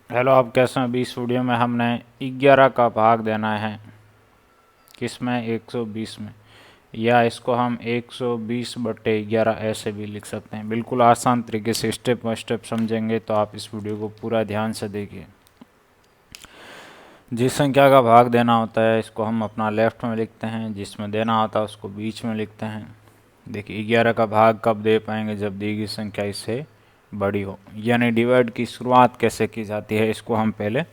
Hello, आप कैसे हैं? अभी इस वीडियो में हमने 11 का भाग देना है किस में 120 में, या इसको हम 120/11 ऐसे भी लिख सकते हैं। बिल्कुल आसान तरीके से स्टेप बाय स्टेप समझेंगे तो आप इस वीडियो को पूरा ध्यान से देखिए। जिस संख्या का भाग देना होता है इसको हम अपना लेफ्ट में लिखते हैं, जिसमें देना होता है उसको बीच में लिखते हैं। देखिए 11 का भाग कब दे पाएंगे? जब दी गई संख्या इससे बड़ी हो। यानी डिवाइड की शुरुआत कैसे की जाती है इसको हम पहले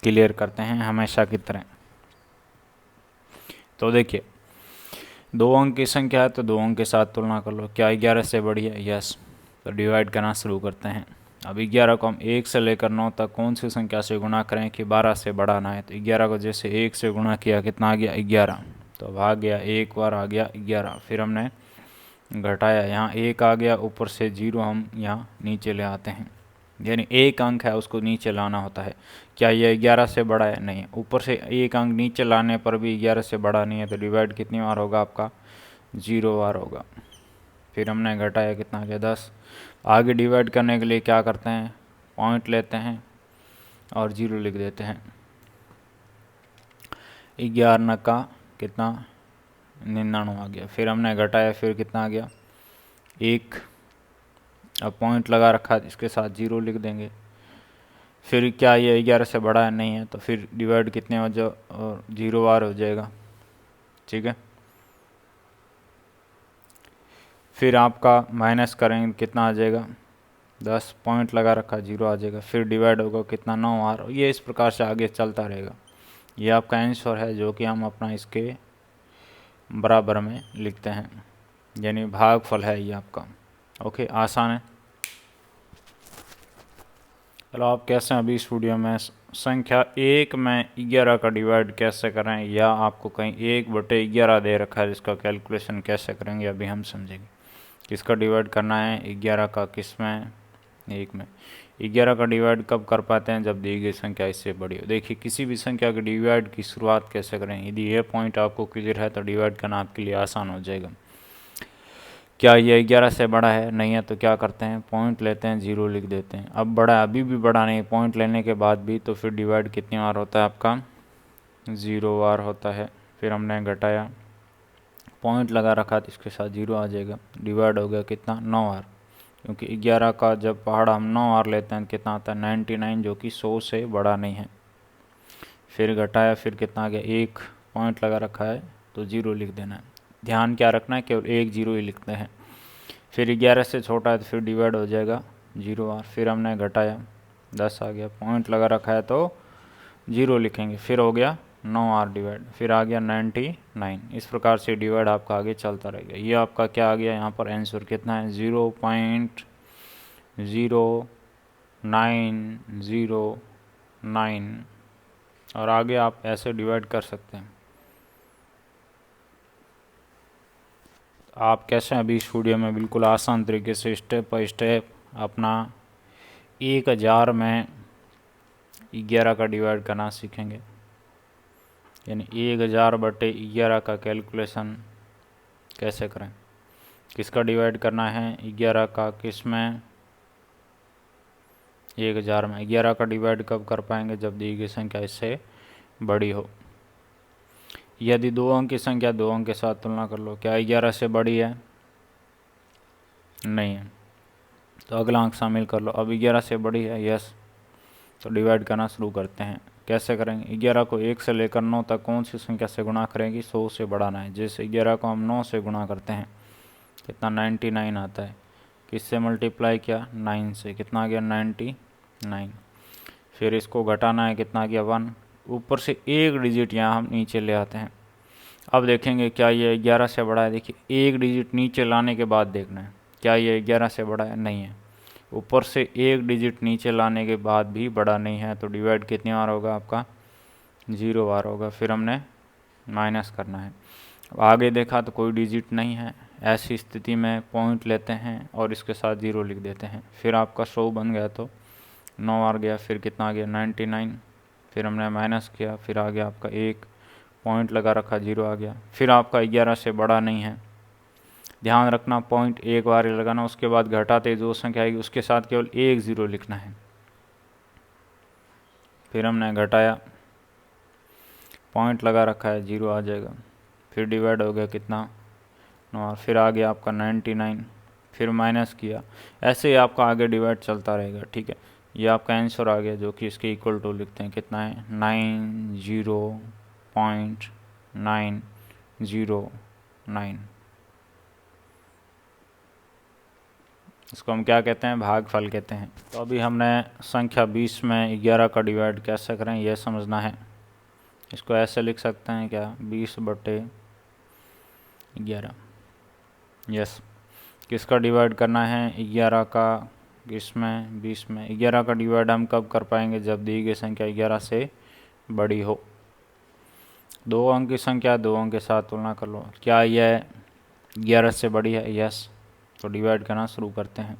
क्लियर करते हैं हमेशा की तरह। तो देखिए 2 अंक की संख्या है तो 2 अंक के साथ तुलना कर लो। क्या 11 से बड़ी है? यस। तो डिवाइड करना शुरू करते हैं। अब 11 को हम 1 से लेकर 9 तक कौन सी संख्या से गुणा करें कि 12 से बढ़ाना है? तो 11 को जैसे 1 से गुणा किया, कितना आ गया? 11। तो अब आ गया, एक बार आ गया 11। फिर हमने घटाया, यहाँ 1 आ गया, ऊपर से 0 हम यहाँ नीचे ले आते हैं। यानी 1 अंक है उसको नीचे लाना होता है। क्या ये 11 से बड़ा है? नहीं। ऊपर से 1 अंक नीचे लाने पर भी 11 से बड़ा नहीं है, तो डिवाइड कितनी बार होगा आपका? 0 बार होगा। फिर हमने घटाया, कितना आ गया? 10। आगे डिवाइड करने के लिए क्या करते हैं? पॉइंट लेते हैं और 0 लिख देते हैं। 11 का कितना? 99 आ गया। फिर हमने घटाया, फिर कितना आ गया? 1। अब पॉइंट लगा रखा है, इसके साथ 0 लिख देंगे। फिर क्या ये 11 से बड़ा है? नहीं है, तो फिर डिवाइड कितने हो जाओ और 0 बार हो जाएगा। ठीक है। फिर आपका माइनस करेंगे, कितना आ जाएगा? 10। पॉइंट लगा रखा, 0 आ जाएगा। फिर डिवाइड होगा कितना? 9 बार। ये इस प्रकार से आगे चलता रहेगा। ये आपका आंसर है जो कि हम अपना इसके बराबर में लिखते हैं, यानी भागफल है ये आपका। ओके, आसान है। चलो, आप कैसे हैं? अभी इस वीडियो में संख्या 1 में 11 का डिवाइड कैसे करें, या आपको कहीं 1/11 दे रखा है जिसका कैलकुलेशन कैसे करेंगे अभी हम समझेंगे। किसका डिवाइड करना है? 11 का। किस में? 1 में। 11 का डिवाइड कब कर पाते हैं? जब दी गई संख्या इससे बड़ी हो। देखिए किसी भी संख्या के डिवाइड की शुरुआत कैसे करें, यदि ये पॉइंट आपको क्लियर है तो डिवाइड करना आपके लिए आसान हो जाएगा। क्या ये 11 से बड़ा है? नहीं है, तो क्या करते हैं? पॉइंट लेते हैं, 0 लिख देते हैं। अब बड़ा, अभी भी बड़ा नहीं, पॉइंट लेने के बाद भी, तो फिर डिवाइड कितनी बार होता है आपका? 0 बार होता है। फिर हमने घटाया, पॉइंट लगा रखा तो इसके साथ 0 आ जाएगा। डिवाइड हो गया कितना? 9 बार। क्योंकि 11 का जब पहाड़ा हम 9 बार लेते हैं कितना आता है? 99, जो कि 100 से बड़ा नहीं है। फिर घटाया, फिर कितना आ गया? 1। पॉइंट लगा रखा है तो 0 लिख देना है। ध्यान क्या रखना है? केवल 1 0 ही लिखते हैं। फिर 11 से छोटा है तो फिर डिवाइड हो जाएगा 0 बार। फिर हमने घटाया, 10 आ गया। पॉइंट लगा रखा है तो 0 लिखेंगे। फिर हो गया 9 बार डिवाइड। फिर आ गया 99। इस प्रकार से डिवाइड आपका आगे चलता रहेगा। ये आपका क्या आ गया यहाँ पर? आंसर कितना है? 0.0909। और आगे आप ऐसे डिवाइड कर सकते हैं। आप कैसे हैं? अभी इस वीडियो में बिल्कुल आसान तरीके से स्टेप बाय स्टेप अपना 1000 में 11 का डिवाइड करना सीखेंगे। यानी 1000/11 का कैलकुलेशन कैसे करें। किसका डिवाइड करना है? 11 का। किस में? 1000 में। 11 का डिवाइड कब कर पाएंगे? जब दी गई संख्या इससे बड़ी हो। यदि 2 अंक की संख्या 2 अंक के साथ तुलना कर लो। क्या 11 से बड़ी है? नहीं है, तो अगला अंक शामिल कर लो। अब 11 से बड़ी है? यस। तो डिवाइड करना शुरू करते हैं। कैसे करेंगे? 11 को 1 से लेकर 9 तक कौन सी संख्या से गुणा करेंगे? 100 से बढ़ाना है। जैसे 11 को हम 9 से गुणा करते हैं, कितना? 99 आता है। किससे मल्टीप्लाई किया? 9 से। कितना आ गया? 99। फिर इसको घटाना है, कितना आ गया? 1। ऊपर से 1 डिजिट यहाँ हम नीचे ले आते हैं। अब देखेंगे क्या ये 11 से बड़ा है। देखिए 1 डिजिट नीचे लाने के बाद देखना है, क्या ये 11 से बड़ा है? नहीं है। ऊपर से 1 डिजिट नीचे लाने के बाद भी बड़ा नहीं है, तो डिवाइड कितनी बार होगा आपका? 0 बार होगा। फिर हमने माइनस करना है। अब आगे देखा तो कोई डिजिट नहीं है। ऐसी स्थिति में पॉइंट लेते हैं और इसके साथ 0 लिख देते हैं। फिर आपका 100 बन गया तो 9 आ गया। फिर कितना आ गया? 99। फिर हमने माइनस किया, फिर आ गया आपका 1। पॉइंट लगा रखा, 0 आ गया। फिर आपका 11 से बड़ा नहीं है। ध्यान रखना, पॉइंट एक बार ही लगाना, उसके बाद घटाते जो संख्या आएगी उसके साथ केवल 1 0 लिखना है। फिर हमने घटाया, पॉइंट लगा रखा है, 0 आ जाएगा। फिर डिवाइड हो गया कितना 9, और फिर आ गया आपका 99, फिर माइनस किया। ऐसे ही आपका आगे डिवाइड चलता रहेगा, ठीक है। ये आपका आंसर आ गया, जो कि इसके इक्वल टू लिखते हैं कितना है 90.909। इसको हम क्या कहते हैं, भागफल कहते हैं। तो अभी हमने संख्या 20 में 11 का डिवाइड कैसे करें यह समझना है। इसको ऐसे लिख सकते हैं क्या, 20/11। यस, किसका डिवाइड करना है, 11 का किसमें, 20 में। 11 का डिवाइड हम कब कर पाएंगे, जब दी गई संख्या 11 से बड़ी हो। 2 अंक की संख्या 2 अंक के साथ तुलना कर लो। क्या यह 11 से बड़ी है, यस। तो डिवाइड करना शुरू करते हैं।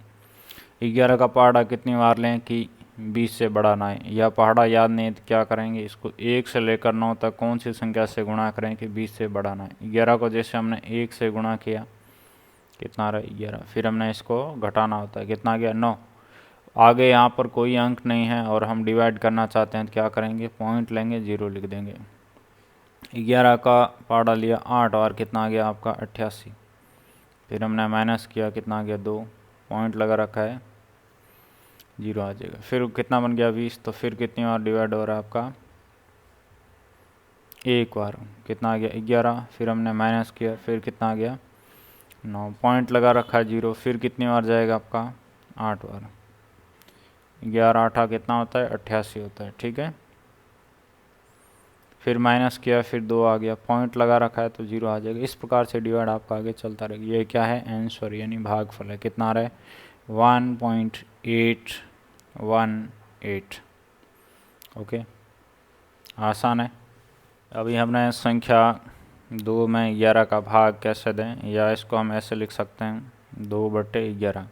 11 का पहाड़ा कितनी बार लें कि 20 से बड़ा ना है। यह पहाड़ा याद नहीं है तो क्या करेंगे, इसको 1 से लेकर 9 तक कौन सी संख्या से गुणा करें कि 20 से बड़ा ना है। 11 को जैसे हमने 1 से गुणा किया, कितना रहा 11। फिर हमने इसको घटाना होता है, कितना गया 9। आगे यहाँ पर कोई अंक नहीं है और हम डिवाइड करना चाहते हैं तो क्या करेंगे, पॉइंट लेंगे, 0 लिख देंगे। 11 का पहाड़ा लिया 8 और कितना आ गया आपका 88। फिर हमने माइनस किया, कितना आ गया 2, पॉइंट लगा रखा है, 0 आ जाएगा। फिर कितना बन गया 20। तो फिर कितनी बार डिवाइड हो रहा है आपका, एक बार, कितना आ गया 11। फिर हमने माइनस किया, फिर कितना आ गया 9, पॉइंट लगा रखा है 0। फिर कितनी बार जाएगा आपका 8 बार। 11 8 कितना होता है 88 होता है, ठीक है। फिर माइनस किया, फिर 2 आ गया, पॉइंट लगा रखा है तो 0 आ जाएगा। इस प्रकार से डिवाइड आपका आगे चलता रहेगा। ये क्या है, आंसर यानी भागफल है। कितना आ रहा है 1.818। ओके, आसान है। अभी हमने संख्या 2 में 11 का भाग कैसे दें, या इसको हम ऐसे लिख सकते हैं 2/11।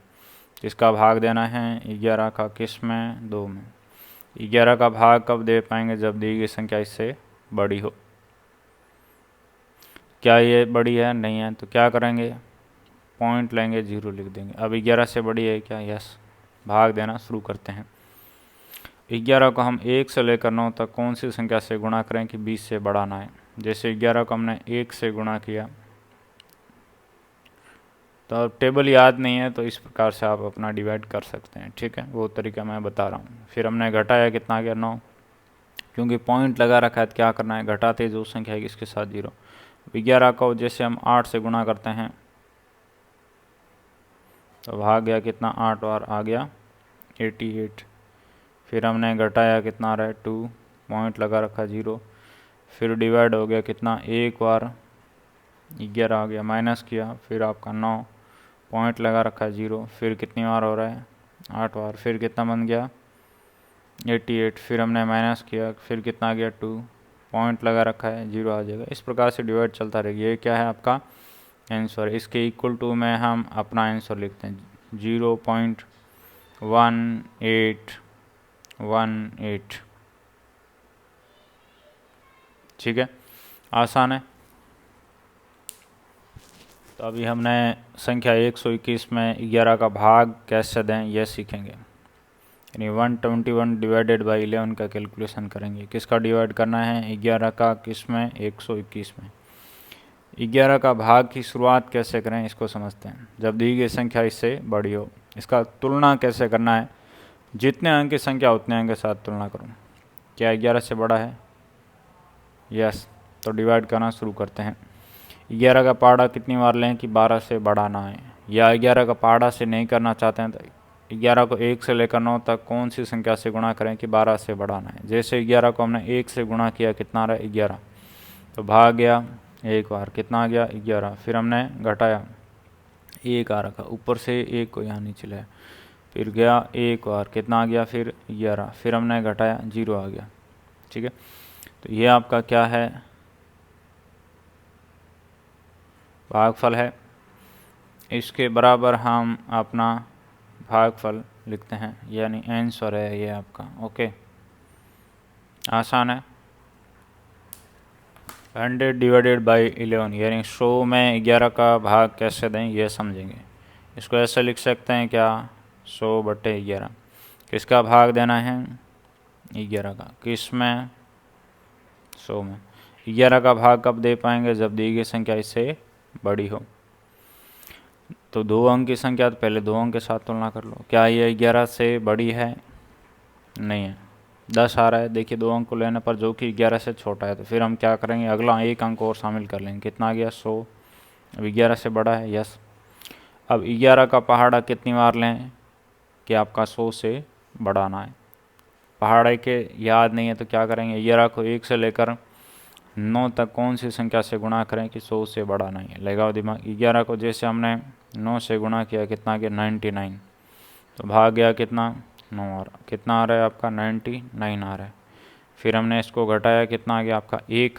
इसका भाग देना है 11 का किस में, 2 में। 11 का भाग कब दे पाएंगे, जब दी गई संख्या इससे बड़ी हो। क्या ये बड़ी है, नहीं है, तो क्या करेंगे, पॉइंट लेंगे, 0 लिख देंगे। अब 11 से बड़ी है क्या, यस। भाग देना शुरू करते हैं। 11 को हम 1 से लेकर 9 तक कौन सी संख्या से गुणा करें कि 20 से बड़ा ना है। जैसे 11 को हमने 1 से गुणा किया, तो अब टेबल याद नहीं है तो इस प्रकार से आप अपना डिवाइड कर सकते हैं, ठीक है। वो तरीका मैं बता रहा हूँ। फिर हमने घटाया, कितना आ गया 9, क्योंकि पॉइंट लगा रखा है तो क्या करना है, घटाते जो संख्या है इसके साथ 0। 11 को जैसे हम 8 से गुणा करते हैं तो भाग गया कितना 8 और आ गया 88। फिर हमने घटाया, कितना रहा 2, पॉइंट लगा रखा 0। फिर डिवाइड हो गया कितना, एक बार 11 आ गया, माइनस किया, फिर आपका 9, पॉइंट लगा रखा है 0। फिर कितनी बार हो रहा है 8 बार। फिर कितना बन गया 88। फिर हमने माइनस किया, फिर कितना आ गया 2, पॉइंट लगा रखा है 0 आ जाएगा। इस प्रकार से डिवाइड चलता रहेगा। ये क्या है आपका आंसर। इसके इक्वल टू में हम अपना आंसर लिखते हैं 0.1818। ठीक है, आसान है। तो अभी हमने संख्या 121 में 11 का भाग कैसे दें यह सीखेंगे। यानी 121 डिवाइडेड बाई 11 का कैलकुलेशन करेंगे। किसका डिवाइड करना है, 11 का किस में, 121 में। 11 का भाग की शुरुआत कैसे करें इसको समझते हैं। जब दी गई संख्या इससे बड़ी हो। इसका तुलना कैसे करना है, जितने अंक की संख्या उतने अंक के साथ तुलना करो। क्या 11 से बड़ा है, यस। तो डिवाइड करना शुरू करते हैं। 11 का पहाड़ा कितनी बार लें कि 12 से बड़ा ना है। या 11 का पहाड़ा से नहीं करना चाहते हैं तो 11 को 1 से लेकर 9 तक कौन सी संख्या से गुणा करें कि 12 से बड़ा ना है। जैसे 11 को हमने 1 से गुणा किया, कितना रहा 11, तो भाग गया एक बार, कितना आ गया 11। फिर हमने घटाया, 1 आ रखा, ऊपर से 1 को यहाँ नीचे लाया, फिर गया एक बार, कितना आ गया फिर 11। फिर हमने घटाया, 0 आ गया, ठीक है। तो ये आपका क्या है, भागफल है। इसके बराबर हम अपना भागफल लिखते हैं, यानी आंसर है ये आपका। ओके, आसान है। 100 डिवाइडेड बाई 11 यानी 100 में 11 का भाग कैसे दें ये समझेंगे। इसको ऐसे लिख सकते हैं क्या, 100/11। किसका भाग देना है, 11 का, किस में? 100 में। 11 का भाग कब दे पाएंगे? जब दी गई संख्या इससे बड़ी हो। तो 2 अंक की संख्या तो पहले 2 अंक के साथ तुलना कर लो। क्या ये 11 से बड़ी है? नहीं है। 10 आ रहा है, देखिए 2 अंक को लेने पर जो कि 11 से छोटा है, तो फिर हम क्या करेंगे, अगला एक अंक और शामिल कर लेंगे। कितना आ गया? 100। अब 11 से बड़ा है, यस। अब 11 का पहाड़ा कितनी बार लें कि आपका 100 से बढ़ाना है? पहाड़े के याद नहीं है तो क्या करेंगे, 11 को 1 से लेकर 9 तक कौन सी संख्या से गुणा करें कि 100 से बड़ा नहीं है? लगाओ दिमाग। 11 को जैसे हमने 9 से गुणा किया, कितना गया? 99। तो भाग गया कितना? 9 आ रहा। कितना आ रहा है आपका? 99 आ रहा है। फिर हमने इसको घटाया, कितना आ गया आपका? 1।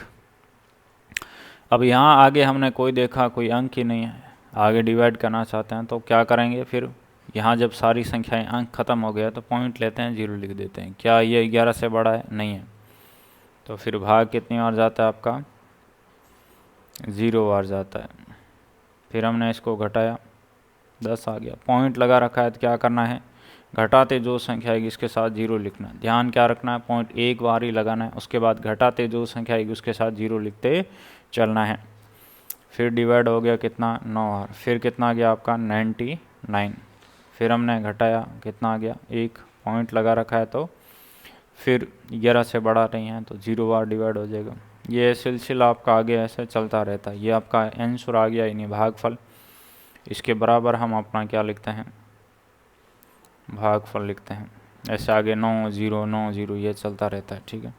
अब यहाँ आगे हमने कोई देखा कोई अंक ही नहीं है, आगे डिवाइड करना चाहते हैं तो क्या करेंगे, फिर यहाँ जब सारी संख्याएं अंक ख़त्म हो गया तो पॉइंट लेते हैं, 0 लिख देते हैं। क्या ये 11 से बड़ा है? नहीं है। तो फिर भाग कितनी बार जाता है आपका? 0 बार जाता है। फिर हमने इसको घटाया, 10 आ गया। पॉइंट लगा रखा है तो क्या करना है, घटाते जो संख्या आएगी इसके साथ 0 लिखना है। ध्यान क्या रखना है, पॉइंट एक बार ही लगाना है, उसके बाद घटाते जो संख्या आएगी उसके साथ 0 लिखते चलना है। फिर डिवाइड हो गया कितना? 9 बार। फिर कितना आ गया आपका? 99। फिर हमने घटाया, कितना आ गया? 1। पॉइंट लगा रखा है तो फिर 11 से बड़ा नहीं है तो 0 बार डिवाइड हो जाएगा। ये सिलसिला आपका आगे ऐसे चलता रहता है। ये आपका आंसर आ गया, यानी भागफल। इसके बराबर हम अपना क्या लिखते हैं? भागफल लिखते हैं। ऐसे आगे 9 0 9 0 ये चलता रहता है, ठीक है।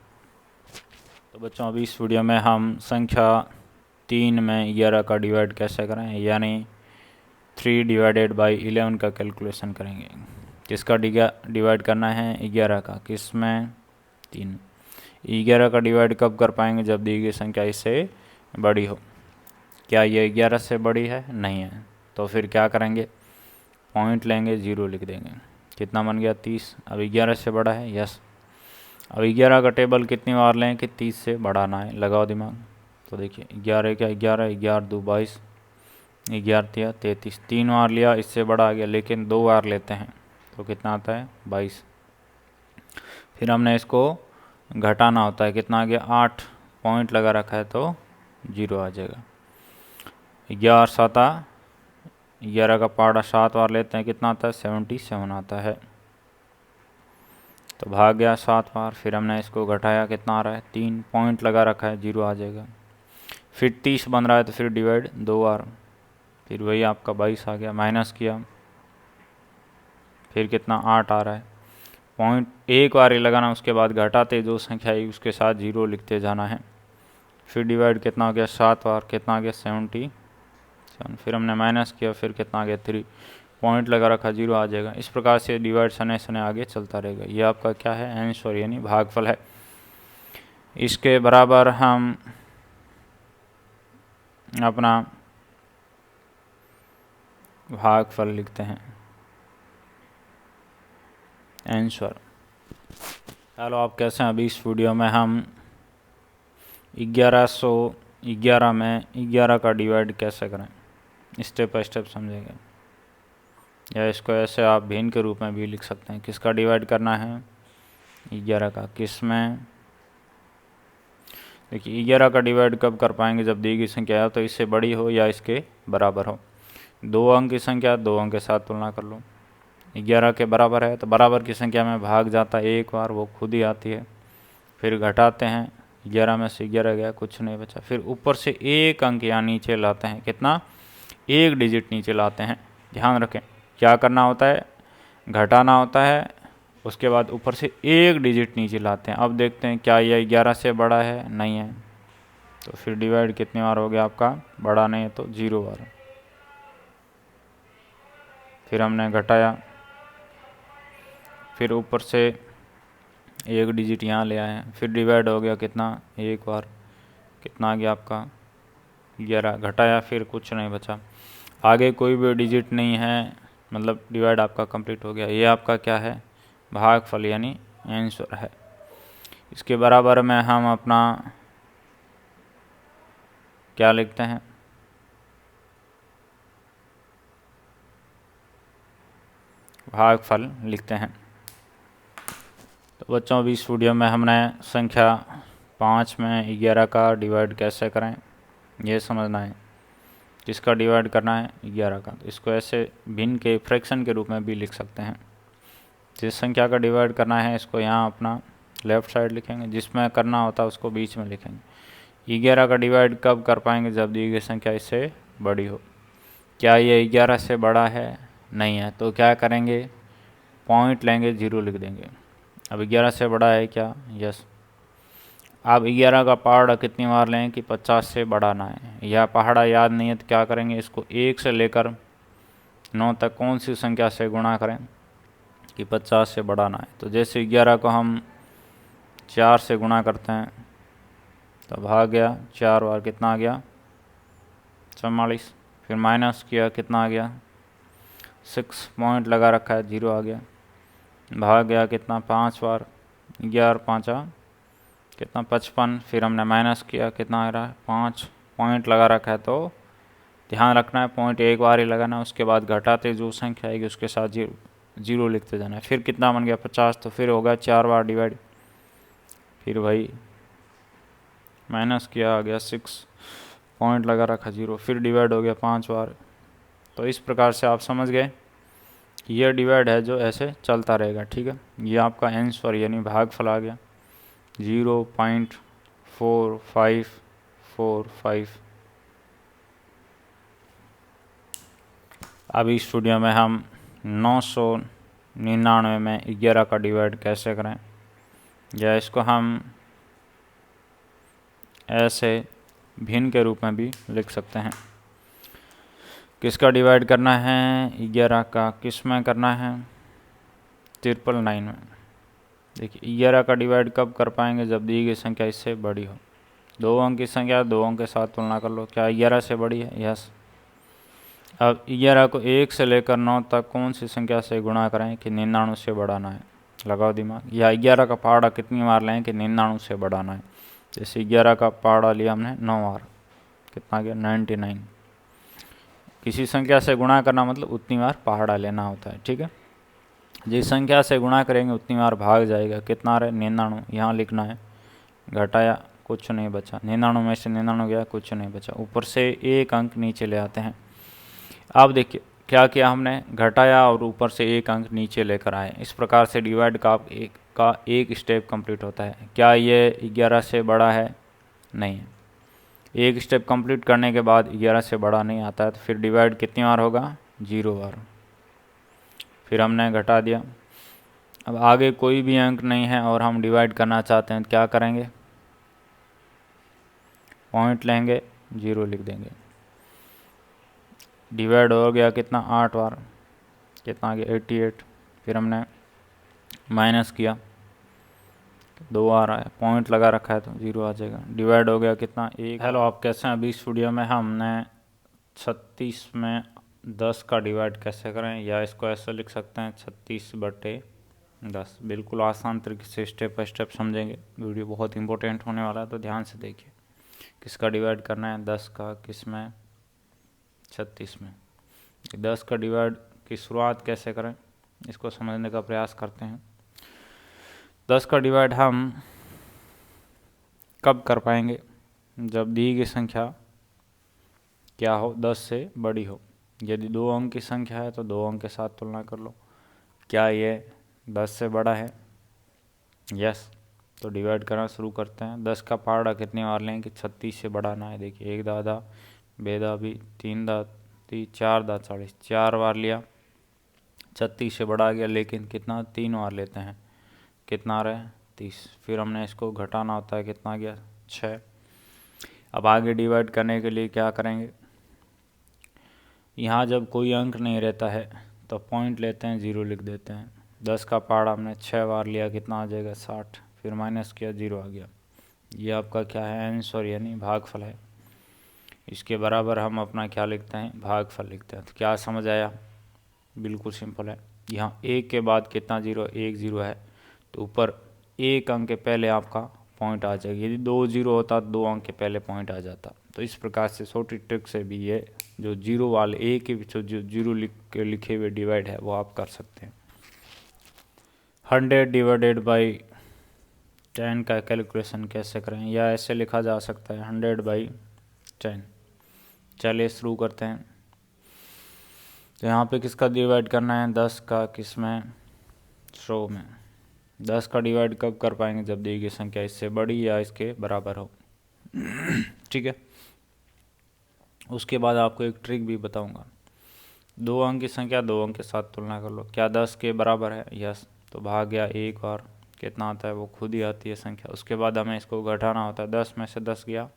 तो बच्चों अभी इस वीडियो में हम संख्या 3 में 11 का डिवाइड कैसे करें, यानी 3 डिवाइडेड बाई 11 का कैलकुलेशन करेंगे। किसका डिवाइड करना है? 11 का। किस में? 3। 11 का डिवाइड कब कर पाएंगे? जब दी गई संख्या इससे बड़ी हो। क्या ये 11 से बड़ी है? नहीं है। तो फिर क्या करेंगे, पॉइंट लेंगे, 0 लिख देंगे। कितना बन गया? 30। अब 11 से बड़ा है, यस। अब 11 का टेबल कितनी बार लें कि 30 से बढ़ाना है? लगाओ दिमाग। तो देखिए 11 क्या 11, 11 2 22, 11 3 33। 3 बार लिया, इससे बड़ा आ गया, लेकिन 2 बार लेते हैं तो कितना आता है? 22। फिर हमने इसको घटाना होता है, कितना आ गया? 8। पॉइंट लगा रखा है तो 0 आ जाएगा। 11 7 11 का पहाड़ा 7 बार लेते हैं, कितना आता है? 77 आता है। तो भाग गया 7 बार। फिर हमने इसको घटाया, कितना आ रहा है? 3। पॉइंट लगा रखा है, 0 आ जाएगा। फिर 30 बन रहा है तो फिर डिवाइड 2 बार, फिर वही आपका 22 आ गया। माइनस किया, फिर कितना? 8 आ रहा है। पॉइंट एक बार ही लगाना, उसके बाद घटाते जो संख्या आई उसके साथ 0 लिखते जाना है। फिर डिवाइड कितना हो गया? 7 बार। कितना आ गया? 77। फिर हमने माइनस किया, फिर कितना आ गया? 3। पॉइंट लगा रखा, 0 आ जाएगा। इस प्रकार से डिवाइड सने सने आगे चलता रहेगा। ये आपका क्या है? आंसर, यानी भागफल है। इसके बराबर हम अपना भागफल लिखते हैं, आंसर। हेलो, आप कैसे हैं? अभी इस वीडियो में हम 1111 में 11 का डिवाइड कैसे करें स्टेप बाय स्टेप समझेंगे। या इसको ऐसे आप भिन्न के रूप में भी लिख सकते हैं। किसका डिवाइड करना है? 11 का। किस में? देखिए 11 का डिवाइड कब कर पाएंगे? जब दी गई संख्या हो तो इससे बड़ी हो या इसके बराबर हो। 2 अंक की संख्या 2 अंक के साथ तुलना कर लो। 11 के बराबर है तो बराबर की संख्या में भाग जाता है एक बार, वो खुद ही आती है। फिर घटाते हैं, 11 में से 11 गया, कुछ नहीं बचा। फिर ऊपर से एक अंक यहाँ नीचे लाते हैं, कितना? एक डिजिट नीचे लाते हैं। ध्यान रखें, क्या करना होता है? घटाना होता है, उसके बाद ऊपर से एक डिजिट नीचे लाते हैं। अब देखते हैं क्या यह 11 से बड़ा है? नहीं है। तो फिर डिवाइड कितनी बार हो गया आपका? बड़ा नहीं है तो 0 बार। फिर हमने घटाया, फिर ऊपर से एक डिजिट यहाँ ले आए, फिर डिवाइड हो गया, कितना? एक बार। कितना आ गया आपका? 11। घटाया, फिर कुछ नहीं बचा, आगे कोई भी डिजिट नहीं है, मतलब डिवाइड आपका कंप्लीट हो गया। ये आपका क्या है? भागफल, यानी आंसर है। इसके बराबर में हम अपना क्या लिखते हैं? भागफल लिखते हैं। तो बच्चों अभी इस वीडियो में हमने संख्या 5 में 11 का डिवाइड कैसे करें ये समझना है। किसका डिवाइड करना है? 11 का। तो इसको ऐसे भिन्न के फ्रैक्शन के रूप में भी लिख सकते हैं। जिस संख्या का डिवाइड करना है इसको यहाँ अपना लेफ़्ट साइड लिखेंगे, जिसमें करना होता है उसको बीच में लिखेंगे। 11 का डिवाइड कब कर पाएंगे? जब दी गई संख्या इससे बड़ी हो। क्या ये 11 से बड़ा है? नहीं है। तो क्या करेंगे? पॉइंट लेंगे, 0 लिख देंगे। अब 11 से बड़ा है क्या? यस। अब 11 का पहाड़ा कितनी बार लें कि 50 से बड़ा ना है। यह पहाड़ा याद नहीं है तो क्या करेंगे? इसको 1 से लेकर 9 तक कौन सी संख्या से गुणा करें कि 50 से बड़ा ना है। तो जैसे 11 को हम 4 से गुणा करते हैं तो भाग गया 4 बार, कितना आ गया? 44। फिर माइनस किया, कितना आ गया? 6। पॉइंट लगा रखा है, 0 आ गया। भाग गया कितना? 5 बार, 11 पाँचा कितना? 55। फिर हमने माइनस किया, कितना आ रहा है? 5। पॉइंट लगा रखा है तो ध्यान रखना है पॉइंट एक बार ही लगाना है, उसके बाद घटाते जो संख्या आएगी उसके साथ 0 लिखते जाना है। फिर कितना बन गया? 50। तो फिर होगा 4 बार डिवाइड, फिर भाई माइनस किया, आ गया 6। पॉइंट लगा रखा 0, फिर डिवाइड हो गया 5 बार। तो इस प्रकार से आप समझ गए कि यह डिवाइड है जो ऐसे चलता रहेगा। ठीक है, ये आपका आंसर यानी भागफल आ गया 0.4545। अभी इस वीडियो में हम 999 में 11 का डिवाइड कैसे करें, या इसको हम ऐसे भिन्न के रूप में भी लिख सकते हैं। किसका डिवाइड करना है? 11 का। किस में करना है? 999 में। देखिए 11 का डिवाइड कब कर पाएंगे? जब दी गई संख्या इससे बड़ी हो। 2 अंक की संख्या 2 अंक के साथ तुलना कर लो। क्या 11 से बड़ी है? यस। अब 11 को 1 से लेकर 9 तक कौन सी संख्या से गुणा करें कि 99 से बढ़ाना है? लगाओ दिमाग। या 11 का पहाड़ा कितनी बार लें कि 99 से बढ़ाना है? जैसे 11 का पहाड़ा लिया हमने 9 बार, कितना गया? 99। किसी संख्या से गुणा करना मतलब उतनी बार पहाड़ा लेना होता है। ठीक है, जिस संख्या से गुणा करेंगे उतनी बार भाग जाएगा। कितना रहे? 99। यहाँ लिखना है, घटाया कुछ नहीं बचा। 99 में से 99 गया, कुछ नहीं बचा। ऊपर से एक अंक नीचे ले आते हैं। अब देखिए क्या किया हमने? घटाया और ऊपर से एक अंक नीचे लेकर आए। इस प्रकार से डिवाइड का एक स्टेप कंप्लीट होता है। क्या ये 11 से बड़ा है? नहीं है। एक स्टेप कंप्लीट करने के बाद 11 से बड़ा नहीं आता है, तो फिर डिवाइड कितनी बार होगा? 0 बार। फिर हमने घटा दिया। अब आगे कोई भी अंक नहीं है और हम डिवाइड करना चाहते हैं तो क्या करेंगे? पॉइंट लेंगे, 0 लिख देंगे। डिवाइड हो गया कितना? 8 बार, कितना आ गया? 88। फिर हमने माइनस किया, 2 आ रहा है, पॉइंट लगा रखा है तो 0 आ जाएगा। डिवाइड हो गया कितना? 1। हेलो, आप कैसे हैं? अभी इस वीडियो में हमने 36 में 10 का डिवाइड कैसे करें, या इसको ऐसे लिख सकते हैं 36/10। बिल्कुल आसान तरीके से स्टेप बाय स्टेप समझेंगे। वीडियो बहुत इंपॉर्टेंट होने वाला है तो ध्यान से देखिए। किसका डिवाइड करना है? 10 का। किस में? 36 में। 10 का डिवाइड की शुरुआत कैसे करें इसको समझने का प्रयास करते हैं। 10 का डिवाइड हम कब कर पाएंगे? जब दी गई संख्या क्या हो? 10 से बड़ी हो। यदि 2 अंक की संख्या है तो 2 अंक के साथ तुलना कर लो। क्या ये 10 से बड़ा है? यस। तो डिवाइड करना शुरू करते हैं। 10 का पहाड़ा कितनी बार लें कि 36 से बड़ा ना है? देखिए 1 दादा, बेदा भी, 3 दाती, 4 दा 40, 4 बार लिया, 36 से बड़ा गया, लेकिन कितना? 3 बार लेते हैं, कितना रहे? 30। फिर हमने इसको घटाना होता है, कितना गया? 6। अब आगे डिवाइड करने के लिए क्या करेंगे? यहाँ जब कोई अंक नहीं रहता है तो पॉइंट लेते हैं, 0 लिख देते हैं। 10 का पहाड़ा हमने 6 बार लिया, कितना आ जाएगा? 60। फिर माइनस किया, 0 आ गया। ये आपका क्या है? आंसर यानी भागफल है। इसके बराबर हम अपना क्या लिखते हैं? भागफल लिखते हैं। तो क्या समझ आया? बिल्कुल सिंपल है। यहाँ 1 के बाद कितना 0? 1 0 है तो ऊपर एक अंक के पहले आपका पॉइंट आ जाएगा। यदि 2 0 होता तो 2 अंक के पहले पॉइंट आ जाता। तो इस प्रकार से छोटी ट्रिक से भी ये जो 0 वाले ए के पीछे जो 0 लिखे हुए डिवाइड है वो आप कर सकते हैं। 100 डिवाइडेड बाई 10 का कैलकुलेशन कैसे करें, या ऐसे लिखा जा सकता है 100/10। चलिए शुरू करते हैं। तो यहाँ पे किसका डिवाइड करना है, 10 का, किस में, 100 में। 10 का डिवाइड कब कर पाएंगे, जब दी गई संख्या इससे बड़ी या इसके बराबर हो। ठीक है। उसके बाद आपको एक ट्रिक भी बताऊंगा। 2 अंक की संख्या 2 अंक के साथ तुलना कर लो। क्या 10 के बराबर है, यस, तो भाग गया एक बार, कितना आता है वो खुद ही आती है संख्या। उसके बाद हमें इसको घटाना होता है, 10 में से 10 गया,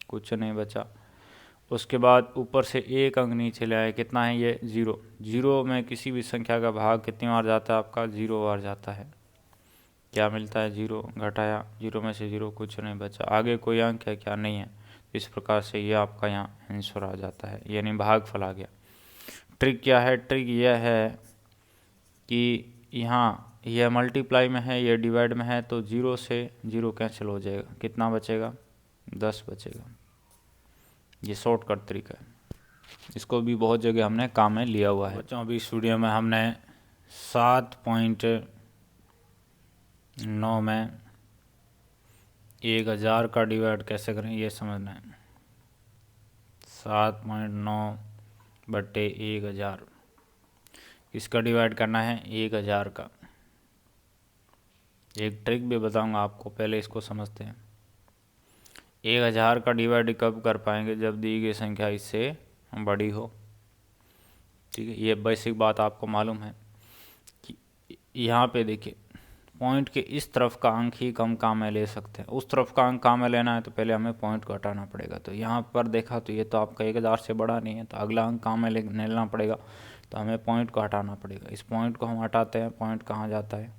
कुछ नहीं बचा। उसके बाद ऊपर से एक अंक नीचे ले आए, कितना है ये, 0। 0 में किसी भी संख्या का भाग कितनी बार जाता है आपका, 0 बार जाता है। क्या मिलता है, 0, घटाया 0 में से 0, कुछ नहीं बचा। आगे कोई अंक है क्या, नहीं है। इस प्रकार से ये आपका यहाँ आंसर आ जाता है, यानी भागफल आ गया। ट्रिक क्या है, ट्रिक यह है कि यहाँ यह मल्टीप्लाई में है, यह डिवाइड में है, तो 0 से 0 कैंसिल हो जाएगा, कितना बचेगा, 10 बचेगा। ये शॉर्टकट तरीका है, इसको भी बहुत जगह हमने काम में लिया हुआ है। बच्चों अभी इस वीडियो में हमने 7.9 में 1000 का डिवाइड कैसे करें ये समझना है। 7.9/1000 इसका डिवाइड करना है 1000 का। एक ट्रिक भी बताऊंगा आपको, पहले इसको समझते हैं। 1000 का डिवाइड कब कर पाएंगे, जब दी गई संख्या इससे बड़ी हो। ठीक है, ये बेसिक बात आपको मालूम है कि यहाँ पे देखिए, पॉइंट के इस तरफ का अंक ही कम काम में ले सकते हैं। उस तरफ का अंक काम में लेना है तो पहले हमें पॉइंट को हटाना पड़ेगा। तो यहाँ पर देखा तो ये तो आपका 1000 से बड़ा नहीं है, तो अगला अंक काम में लेना पड़ेगा, तो हमें पॉइंट को हटाना पड़ेगा। इस पॉइंट को हम हटाते हैं, पॉइंट कहाँ जाता है,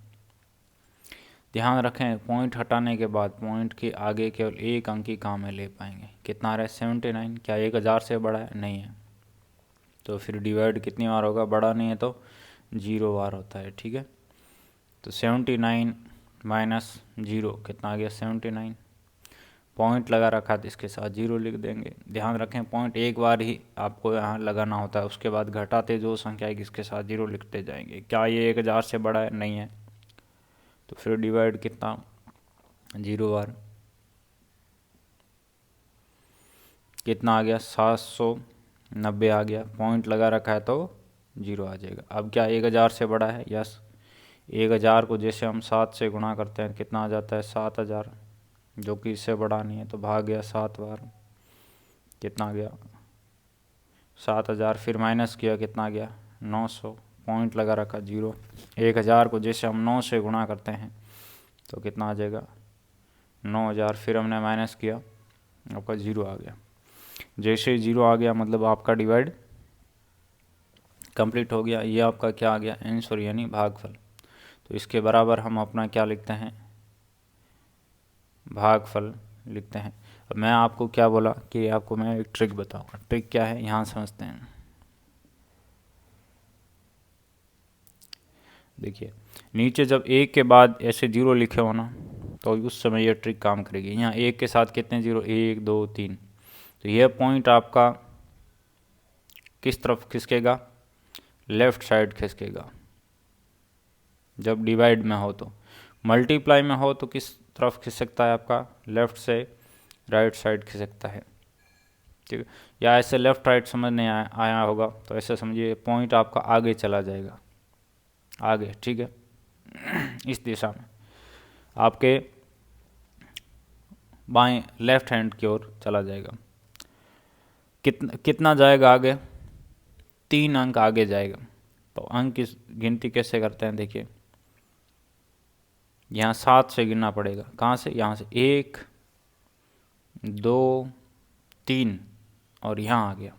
ध्यान रखें, पॉइंट हटाने के बाद पॉइंट के आगे केवल एक अंक ही काम में ले पाएंगे। कितना रहे, 79। क्या 1000 से बड़ा है, नहीं है, तो फिर डिवाइड कितनी बार होगा, बड़ा नहीं है तो 0 बार होता है। ठीक है, तो 79 माइनस 0 कितना आ गया, 79। पॉइंट लगा रखा तो इसके साथ 0 लिख देंगे। ध्यान रखें, पॉइंट एक बार ही आपको यहाँ लगाना होता है, उसके बाद घटाते जो संख्या है इसके साथ 0 लिखते जाएंगे। क्या ये 1000 से बड़ा है, नहीं है, तो फिर डिवाइड कितना, 0 बार, कितना आ गया, 790 आ गया। पॉइंट लगा रखा है तो 0 आ जाएगा। अब क्या 1000 से बड़ा है, यस। 1000 को जैसे हम 7 से गुणा करते हैं कितना आ जाता है, 7000, जो कि इससे बड़ा नहीं है, तो भाग गया 7 बार, कितना आ गया, 7000। फिर माइनस किया, कितना आ गया, 900। पॉइंट लगा रखा 0। 1000 को जैसे हम 9 से गुणा करते हैं तो कितना आ जाएगा, 9000। फिर हमने माइनस किया, आपका 0 आ गया। जैसे ही 0 आ गया मतलब आपका डिवाइड कंप्लीट हो गया। ये आपका क्या आ गया, आंसर, यानी भागफल। तो इसके बराबर हम अपना क्या लिखते हैं, भागफल लिखते हैं। अब मैं आपको क्या बोला कि आपको मैं एक ट्रिक बताऊंगा। ट्रिक क्या है, यहाँ समझते हैं। देखिए, नीचे जब एक के बाद ऐसे 0 लिखे हो ना, तो उस समय यह ट्रिक काम करेगी। यहाँ एक के साथ कितने 0, 1 2 3, तो यह पॉइंट आपका किस तरफ खिसकेगा, लेफ्ट साइड खिसकेगा जब डिवाइड में हो। तो मल्टीप्लाई में हो तो किस तरफ खिसकता है आपका, लेफ्ट से राइट साइड खिसकता है। ठीक है, या ऐसे लेफ्ट राइट समझ नहीं आया होगा तो ऐसे समझिए, पॉइंट आपका आगे चला जाएगा, आगे। ठीक है, इस दिशा में आपके बाएं लेफ्ट हैंड की ओर चला जाएगा। कितना जाएगा आगे, 3 अंक आगे जाएगा। तो अंक की गिनती कैसे करते हैं, देखिए, यहाँ 7 से गिनना पड़ेगा। कहाँ से, यहाँ से 1 2 3 और यहाँ आ गया।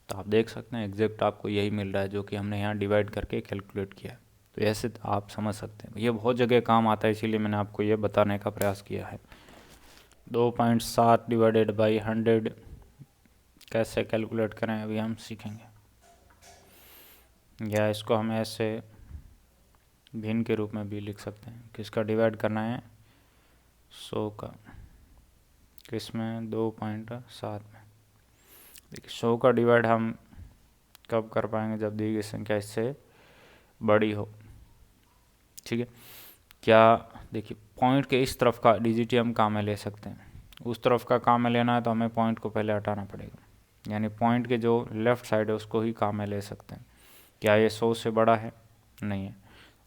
तो आप देख सकते हैं एग्जैक्ट आपको यही मिल रहा है जो कि हमने यहाँ डिवाइड करके कैलकुलेट किया है। तो ऐसे आप समझ सकते हैं, ये बहुत जगह काम आता है, इसीलिए मैंने आपको ये बताने का प्रयास किया है। 2.7 डिवाइडेड बाई 100 कैसे कैलकुलेट करें अभी हम सीखेंगे। या इसको हम ऐसे भिन्न के रूप में भी लिख सकते हैं। किसका डिवाइड करना है, 100 का, किस में, 2.7 में। देखिए, 100 का डिवाइड हम कब कर पाएंगे, जब दी गई संख्या इससे बड़ी हो। ठीक है। क्या देखिए, पॉइंट के इस तरफ का डिजिट ही हम काम में ले सकते हैं, उस तरफ का काम में लेना है तो हमें पॉइंट को पहले हटाना पड़ेगा, यानी पॉइंट के जो लेफ़्ट साइड है उसको ही काम में ले सकते हैं। क्या ये 100 से बड़ा है? नहीं है।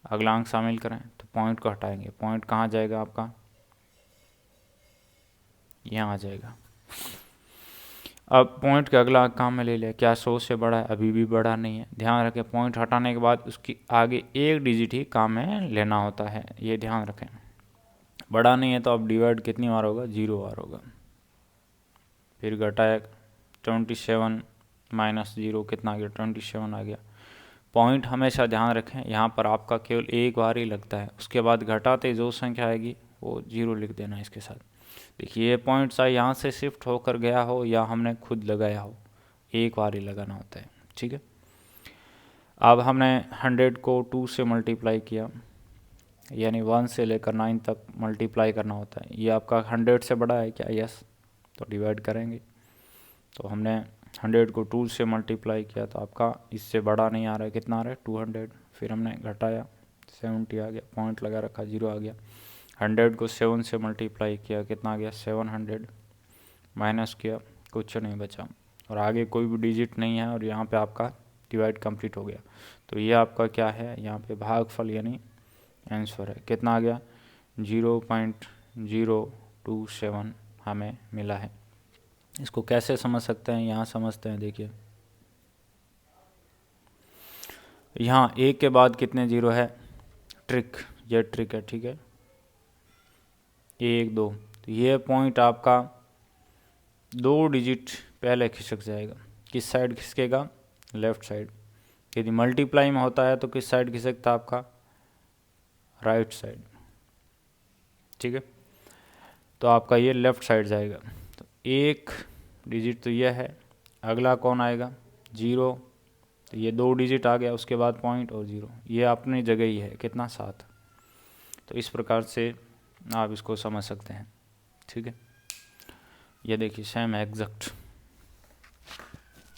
अगला अंक शामिल करें तो पॉइंट को हटाएंगे, पॉइंट कहाँ जाएगा आपका? यहाँ आ जाएगा। अब पॉइंट के अगला काम में ले लिया, क्या 100 से बड़ा है? अभी भी बड़ा नहीं है। ध्यान रखें, पॉइंट हटाने के बाद उसकी आगे एक डिजिट ही काम में लेना होता है, ये ध्यान रखें। बड़ा नहीं है तो अब डिवाइड कितनी बार होगा? 0 बार होगा। फिर घटाया 27 माइनस 0 कितना आ गया? 27 आ गया। पॉइंट हमेशा ध्यान रखें, यहाँ पर आपका केवल एक बार ही लगता है, उसके बाद घटाते जो संख्या आएगी वो 0 लिख देना इसके साथ। देखिए ये पॉइंट चाहे यहाँ से शिफ्ट होकर गया हो या हमने खुद लगाया हो, एक बार ही लगाना होता है, ठीक है। अब हमने 100 को 2 से मल्टीप्लाई किया, यानी 1 से लेकर 9 तक मल्टीप्लाई करना होता है। ये आपका 100 से बड़ा है क्या? यस, तो डिवाइड करेंगे। तो हमने 100 को 2 से मल्टीप्लाई किया तो आपका इससे बड़ा नहीं आ रहा है, कितना आ रहा है? 200। फिर हमने घटाया 70 आ गया, पॉइंट लगा रखा, 0 आ गया। 100 को 7 से मल्टीप्लाई किया, कितना आ गया? 700। माइनस किया, कुछ नहीं बचा, और आगे कोई भी डिजिट नहीं है, और यहाँ पे आपका डिवाइड कंप्लीट हो गया। तो ये आपका क्या है? यहाँ पे भागफल यानी आंसर है। कितना आ गया? 0.027 हमें मिला है। इसको कैसे समझ सकते हैं? यहाँ समझते हैं। देखिए यहाँ एक के बाद कितने 0 है? ट्रिक, ये ट्रिक है, ठीक है। 1 2, तो ये पॉइंट आपका 2 डिजिट पहले खिसक जाएगा। किस साइड खिसकेगा? Left side. यदि मल्टीप्लाई में होता है तो किस साइड खिसकता आपका? राइट साइड, ठीक है। तो आपका ये लेफ्ट साइड जाएगा। तो एक डिजिट तो यह है, अगला कौन आएगा? 0। तो ये 2 डिजिट आ गया, उसके बाद पॉइंट और 0, ये अपनी जगह ही है, कितना? 7। तो इस प्रकार से आप इसको समझ सकते हैं, ठीक है। ये देखिए सेम एग्जैक्ट,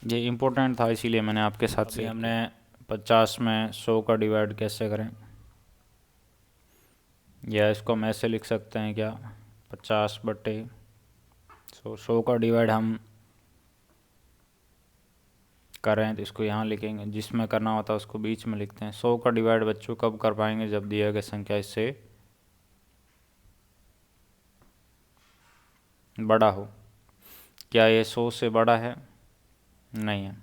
ये इम्पोर्टेंट था इसीलिए मैंने आपके साथ से। हमने 50 में 100 का डिवाइड कैसे करें, या इसको हम ऐसे लिख सकते हैं क्या? 50/100। 100 का डिवाइड हम कर रहे हैं तो इसको यहाँ लिखेंगे, जिसमें करना होता है उसको बीच में लिखते हैं। 100 का डिवाइड बच्चों कब कर पाएंगे? जब दिया गया संख्या इससे बड़ा हो। क्या ये 100 से बड़ा है? नहीं है।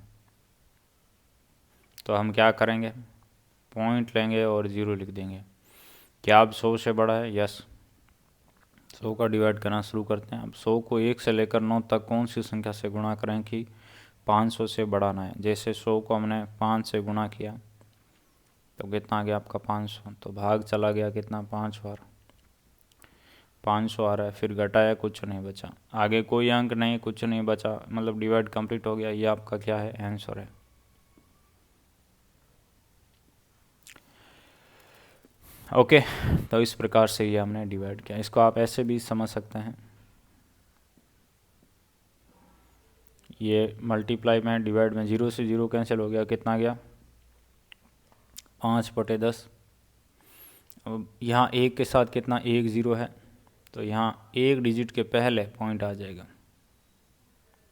तो हम क्या करेंगे? पॉइंट लेंगे और 0 लिख देंगे। क्या अब 100 से बड़ा है? यस। 100 का डिवाइड करना शुरू करते हैं। अब 100 को 1 से लेकर 9 तक कौन सी संख्या से गुणा करें कि 500 से बढ़ाना है? जैसे 100 को हमने 5 से गुणा किया तो कितना आ गया आपका? 500। तो भाग चला गया कितना? 5 बार, 500 आ रहा है। फिर घटाया, कुछ नहीं बचा, आगे कोई अंक नहीं, कुछ नहीं बचा, मतलब डिवाइड कंप्लीट हो गया। ये आपका क्या है? आंसर है। ओके, तो इस प्रकार से ये हमने डिवाइड किया। इसको आप ऐसे भी समझ सकते हैं, ये मल्टीप्लाई में, डिवाइड में 0 से 0 कैंसिल हो गया, कितना गया? 5/10। अब यहाँ 1 के साथ कितना? 1 0 है, तो यहाँ एक डिजिट के पहले पॉइंट आ जाएगा।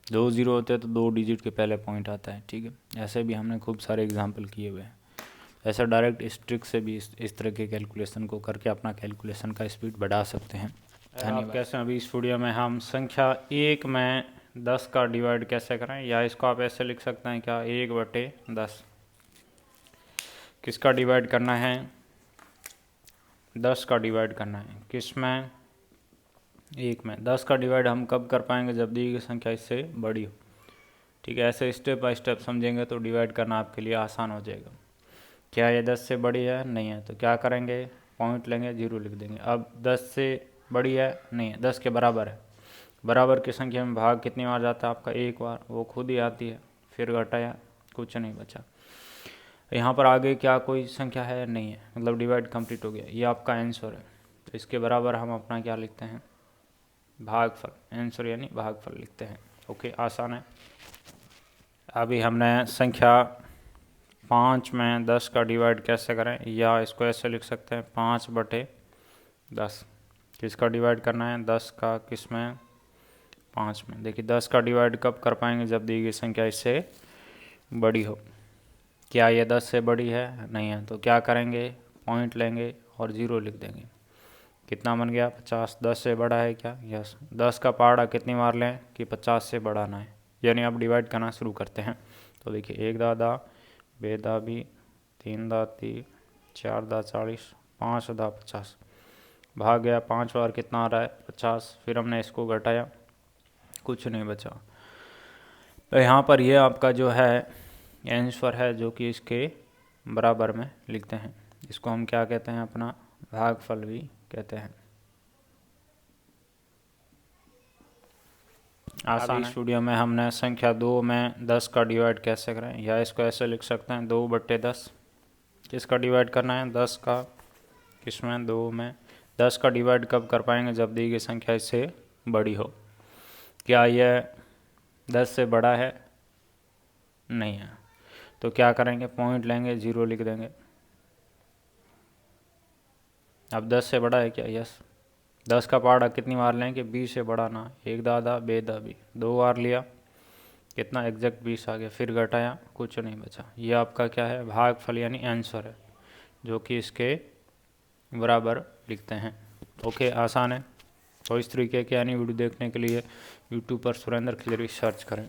2 0 होते हैं तो 2 डिजिट के पहले पॉइंट आता है, ठीक है। ऐसे भी हमने खूब सारे एग्जाम्पल किए हुए हैं। ऐसा डायरेक्ट इस ट्रिक से भी इस तरह के कैलकुलेशन को करके अपना कैलकुलेशन का स्पीड बढ़ा सकते हैं। धन्यवाद। कैसे अभी इस वीडियो में हम संख्या 1 में 10 का डिवाइड कैसे करें, या इसको आप ऐसे लिख सकते हैं क्या? 1/10। किसका डिवाइड करना है? 10 का डिवाइड करना है। किस में? 1 में। 10 का डिवाइड हम कब कर पाएंगे? जब दी गई संख्या इससे बड़ी हो, ठीक है। ऐसे स्टेप बाय स्टेप समझेंगे तो डिवाइड करना आपके लिए आसान हो जाएगा। क्या ये 10 से बड़ी है? नहीं है, तो क्या करेंगे? पॉइंट लेंगे, 0 लिख देंगे। अब 10 से बड़ी है? नहीं है, 10 के बराबर है। बराबर की संख्या में भाग कितनी बार जाता है आपका? 1 बार, वो खुद ही आती है। फिर घटाया, कुछ नहीं बचा। यहाँ पर आगे क्या कोई संख्या है? नहीं है, मतलब डिवाइड कंप्लीट हो गया। ये आपका आंसर है। तो इसके बराबर हम अपना क्या लिखते हैं? भागफल। आंसर यानी भागफल लिखते हैं। ओके, आसान है। अभी हमने संख्या 5 में 10 का डिवाइड कैसे करें, या इसको ऐसे लिख सकते हैं 5/10। किसका डिवाइड करना है, 10 का किस में, 5 में। देखिए 10 का डिवाइड कब कर पाएंगे, जब दी गई संख्या इससे बड़ी हो। क्या ये 10 से बड़ी है, नहीं है, तो क्या करेंगे, पॉइंट लेंगे और 0 लिख देंगे। कितना बन गया, 50। 10 से बड़ा है क्या, यस। 10 का पहाड़ा कितनी बार लें कि 50 से बढ़ाना है, यानी अब डिवाइड करना शुरू करते हैं। तो देखिए 1 दादा, 2 दाबी, 3 दाती, 4 दा 40, 5 दा 50। भाग गया 5 बार, कितना आ रहा है 50। फिर हमने इसको घटाया, कुछ नहीं बचा। तो यहाँ पर ये आपका जो है आंसर है, जो कि इसके बराबर में लिखते हैं। इसको हम क्या कहते हैं, अपना भागफल भी कहते हैं। आसान है। स्टूडियो में हमने संख्या 2 में 10 का डिवाइड कैसे करें, या इसको ऐसे लिख सकते हैं 2/10। किसका डिवाइड करना है, 10 का किस में, 2 में। 10 का डिवाइड कब कर पाएंगे, जब दी गई संख्या इससे बड़ी हो। क्या यह 10 से बड़ा है, नहीं है, तो क्या करेंगे, पॉइंट लेंगे, 0 लिख देंगे। अब 10 से बड़ा है क्या, यस। 10 का पहाड़ा कितनी बार लें कि 20 से बड़ा ना। 1 दादा, 2 दाबी, 2 बार लिया, कितना एग्जैक्ट 20 आ गया। फिर घटाया, कुछ नहीं बचा। ये आपका क्या है, भागफल यानी आंसर है, जो कि इसके बराबर लिखते हैं। ओके, आसान है। तो इस तरीके के यानी वीडियो देखने के लिए यूट्यूब पर सुरेंद्र खिलरी सर्च करें।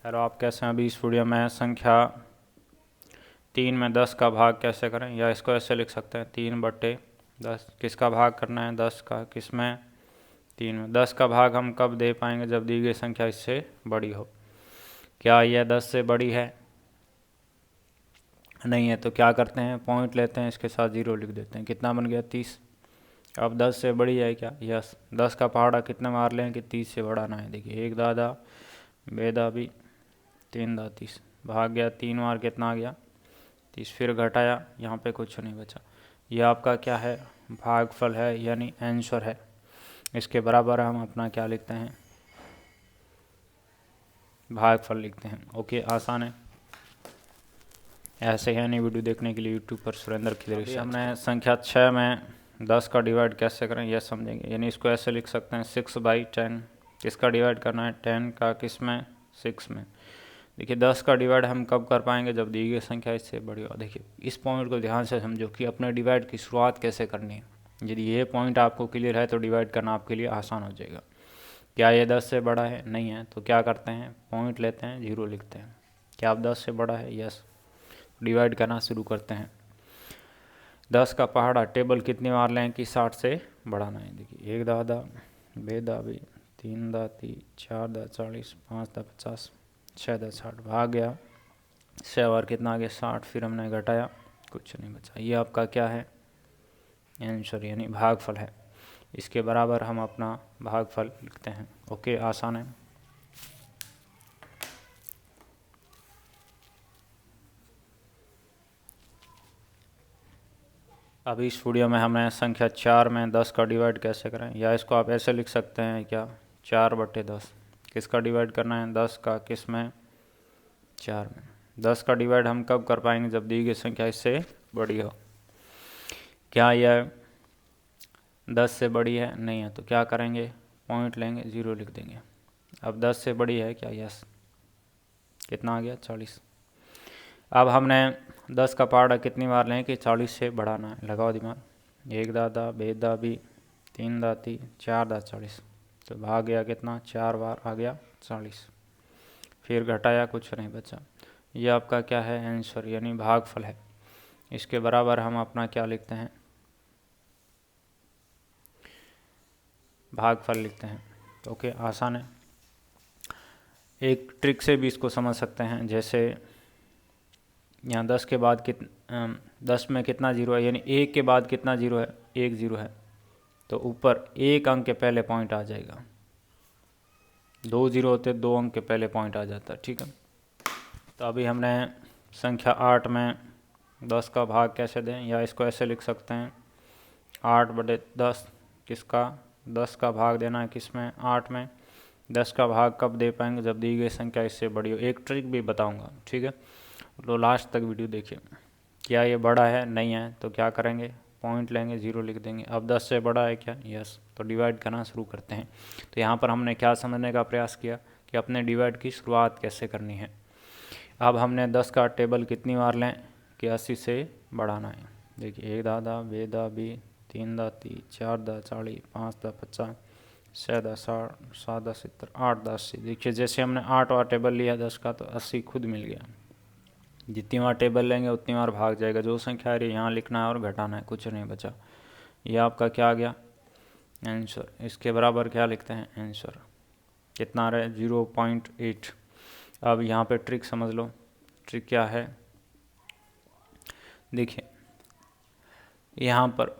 हेलो, आप कैसे हैं। अभी इस वीडियो में संख्या 3 में 10 का भाग कैसे करें, या इसको ऐसे लिख सकते हैं 3/10। किसका भाग करना है, 10 का किस में, 3 में। 10 का भाग हम कब दे पाएंगे, जब दी गई संख्या इससे बड़ी हो। क्या यह 10 से बड़ी है, नहीं है, तो क्या करते हैं, पॉइंट लेते हैं, इसके साथ 0 लिख देते हैं। कितना बन गया, 30। अब 10 से बड़ी है क्या, यस। 10 का पहाड़ा कितने मार लें कि 30 से बढ़ाना है। देखिए 1 दादा, 2 दाबी, 3 दा 30। भाग गया 3 बार, कितना आ गया 30। फिर घटाया, यहाँ पे कुछ नहीं बचा। यह आपका क्या है, भागफल है, यानी आंसर है। इसके बराबर हम अपना क्या लिखते हैं, भागफल लिखते हैं। ओके, आसान है। ऐसे ही नई वीडियो देखने के लिए यूट्यूब पर सुरेंद्र खिलरी। हमने संख्या 6 में 10 का डिवाइड कैसे करें, यह समझेंगे। यानी इसको ऐसे लिख सकते हैं 6/10। किसका डिवाइड करना है, 10 का किस में, 6 में। देखिए 10 का डिवाइड हम कब कर पाएंगे, जब दी गई संख्या इससे बड़ी हो। देखिए इस पॉइंट को ध्यान से समझो कि अपने डिवाइड की शुरुआत कैसे करनी है। यदि ये पॉइंट आपको क्लियर है तो डिवाइड करना आपके लिए आसान हो जाएगा। क्या ये 10 से बड़ा है, नहीं है, तो क्या करते हैं, पॉइंट लेते हैं, 0 लिखते हैं। क्या आप 10 से बड़ा है, यस। डिवाइड करना शुरू करते हैं। 10 का पहाड़ा टेबल कितनी बार लें कि 60 से बढ़ाना है। देखिए 1 दादा, 2 दाबी, 3 दाती, 4 दा 40, 5 दा 50, 6 दा 60। भाग गया 6 बार, कितना आ गया 60। फिर हमने घटाया, कुछ नहीं बचा। ये आपका क्या है, आंसर यानी भागफल है। इसके बराबर हम अपना भागफल लिखते हैं। ओके, आसान है। अभी इस वीडियो में हमने संख्या 4 में 10 का डिवाइड कैसे करें, या इसको आप ऐसे लिख सकते हैं क्या, 4/10। किसका डिवाइड करना है, 10 का किस में, 4 में। 10 का डिवाइड हम कब कर पाएंगे, जब दी गई संख्या इससे बड़ी हो। क्या यह 10 से बड़ी है, नहीं है, तो क्या करेंगे, पॉइंट लेंगे, 0 लिख देंगे। अब 10 से बड़ी है क्या, यस। कितना आ गया 40। अब हमने 10 का पहाड़ा कितनी बार लें कि 40 से बढ़ाना है। लगाओ दिमाग। 1 दादा, 2 दाबी, 3 दाती, 4 दा 40। तो भाग गया कितना, 4 बार आ गया 40। फिर घटाया, कुछ नहीं बचा। ये आपका क्या है, आंसर यानी भागफल है। इसके बराबर हम अपना क्या लिखते हैं, भागफल लिखते हैं। ओके, आसान है। एक ट्रिक से भी इसको समझ सकते हैं। जैसे यहाँ 10 के बाद 10 में कितना 0 है, यानी 1 के बाद कितना 0 है, 1 0 है, तो ऊपर 1 अंक के पहले पॉइंट आ जाएगा। 2 0 होते 2 अंक के पहले पॉइंट आ जाता है, ठीक है। तो अभी हमने संख्या 8 में 10 का भाग कैसे दें, या इसको ऐसे लिख सकते हैं 8/10। किसका, 10 का भाग देना है किस में, 8 में। 10 का भाग कब दे पाएंगे, जब दी गई संख्या इससे बड़ी हो। एक ट्रिक भी बताऊंगा, ठीक है। तो लास्ट तक वीडियो देखिए। क्या ये बड़ा है? नहीं है। तो क्या करेंगे? पॉइंट लेंगे, 0 लिख देंगे। अब 10 से बड़ा है क्या? यस। तो डिवाइड करना शुरू करते हैं। तो यहाँ पर हमने क्या समझने का प्रयास किया कि अपने डिवाइड की शुरुआत कैसे करनी है। अब हमने 10 का टेबल कितनी बार लें कि 80 से बढ़ाना है। देखिए 1 दा 2 दा 20, 3 दा 30, 4 दा 40, 5 दा 50, 6 दा 60, 7 दा 70, 8 दा 80। देखिए जैसे हमने 8 बार टेबल लिया 10 का तो 80 खुद मिल गया। जितनी बार टेबल लेंगे उतनी बार भाग जाएगा। जो संख्या आ रही है यहाँ लिखना है और घटाना है, कुछ नहीं बचा। ये आपका क्या आ गया? आंसर। इसके बराबर क्या लिखते हैं? आंसर। कितना आ रहा है? 0.8। अब यहाँ पे ट्रिक समझ लो। ट्रिक क्या है? देखिए यहाँ पर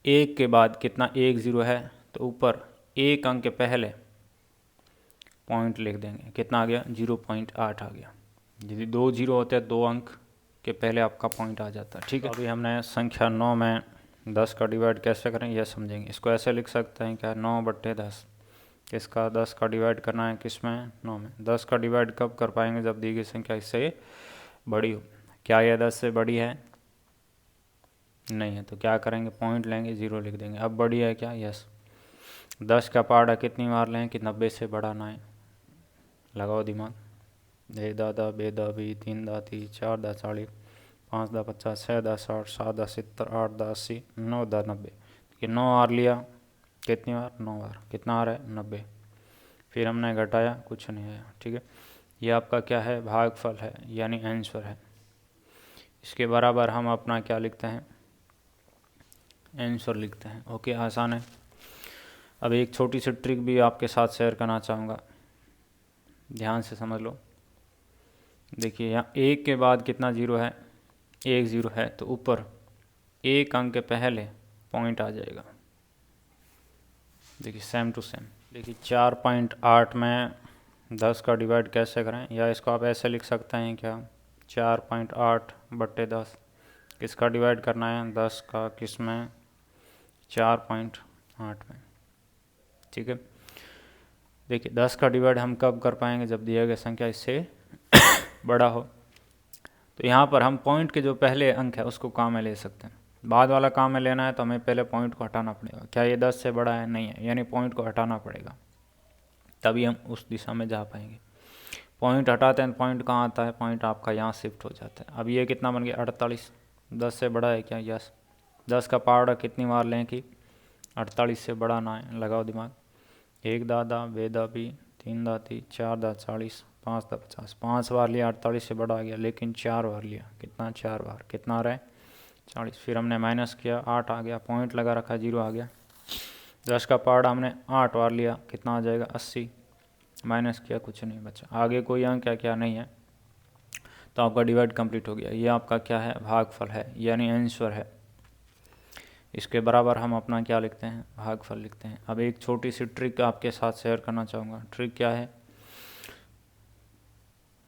1 के बाद कितना 1 0 है तो ऊपर 1 अंक के पहले पॉइंट लिख देंगे। कितना आ गया? 0.8 आ गया। यदि 2 0 होते हैं 2 अंक के पहले आपका पॉइंट आ जाता है। ठीक है। अभी हमने संख्या 9 में 10 का डिवाइड कैसे करें यह समझेंगे। इसको ऐसे लिख सकते हैं क्या? 9/10। किसका? 10 का डिवाइड करना है किस में? 9 में। 10 का डिवाइड कब कर पाएंगे? जब दी गई संख्या इससे बड़ी हो। क्या यह 10 से बड़ी है? नहीं है। तो क्या करेंगे? पॉइंट लेंगे, 0 लिख देंगे। अब बड़ी है क्या? यस। 10 का पार्ट कितनी बार लें कि 90 से बढ़ाना है? लगाओ दिमाग। 1 दा 2 दा 20, 3 दा 30, 4 दा 40, 5 दा 50, 6 दा 60, 7 दा 70, 8 दा 80, 9 दा 90। कि 9 बार लिया। कितनी बार? 9 बार। कितना आ रहा है? 90। फिर हमने घटाया, कुछ नहीं आया। ठीक है। ये आपका क्या है? भागफल है, यानी आंसर है। इसके बराबर हम अपना क्या लिखते हैं? आंसर लिखते हैं। ओके, आसान है। अब एक छोटी सी ट्रिक भी आपके साथ शेयर करना चाहूँगा, ध्यान से समझ लो। देखिए यहाँ 1 के बाद कितना 0 है? 1 0 है तो ऊपर 1 अंक के पहले पॉइंट आ जाएगा। देखिए सेम टू सेम। देखिए 4.8 में 10 का डिवाइड कैसे करें, या इसको आप ऐसे लिख सकते हैं क्या? 4.8/10। किसका डिवाइड करना है? 10 का किस में? 4.8 में। ठीक है। देखिए 10 का डिवाइड हम कब कर पाएंगे? जब दिया गया संख्या इससे बड़ा हो। तो यहाँ पर हम पॉइंट के जो पहले अंक है उसको काम में ले सकते हैं। बाद वाला काम में लेना है तो हमें पहले पॉइंट को हटाना पड़ेगा। क्या ये 10 से बड़ा है? नहीं है, यानी पॉइंट को हटाना पड़ेगा, तभी हम उस दिशा में जा पाएंगे। पॉइंट हटाते हैं, पॉइंट कहाँ आता है? पॉइंट आपका यहाँ शिफ्ट हो जाता है। अब ये कितना बन गया? 48। 10 से बड़ा है क्या? यस। 10 का पावड़ा कितनी बार लें कि 48 से बड़ा ना है? लगाओ दिमाग। 1 दा 2 दा 20, 3 दा 30, 4 दा 40, 5 दा 50। 5 बार लिया 48 से बड़ा आ गया, लेकिन 4 बार लिया। कितना? 4 बार। कितना आ रहा है? 40। फिर हमने माइनस किया, 8 आ गया। पॉइंट लगा रखा, 0 आ गया। 10 का पार्ट हमने 8 बार लिया, कितना आ जाएगा? 80। माइनस किया, कुछ नहीं बचा। आगे कोई अंक क्या नहीं है, तो आपका डिवाइड कंप्लीट हो गया। ये आपका क्या है? भागफल है, यानी आंसर है। इसके बराबर हम अपना क्या लिखते हैं? भागफल लिखते हैं। अब एक छोटी सी ट्रिक आपके साथ शेयर करना चाहूँगा। ट्रिक क्या है?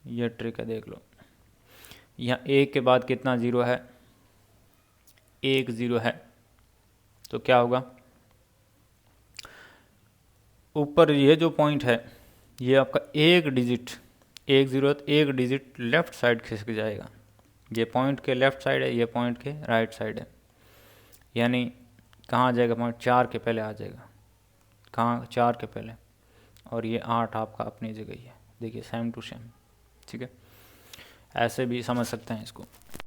यह ट्रिक है, देख लो। यहाँ 1 के बाद कितना 0 है? 1 0 है तो क्या होगा? ऊपर ये जो पॉइंट है ये आपका एक डिजिट, 1 0 तो एक डिजिट लेफ्ट साइड खिसक जाएगा। ये पॉइंट के लेफ्ट साइड है, ये पॉइंट के राइट साइड है। यानी कहाँ आ जाएगा पॉइंट? 4 के पहले आ जाएगा। कहाँ? 4 के पहले। और ये 8 आपका अपनी जगह ही है। देखिए सेम टू सेम। ठीक है, ऐसे भी समझ सकते हैं इसको।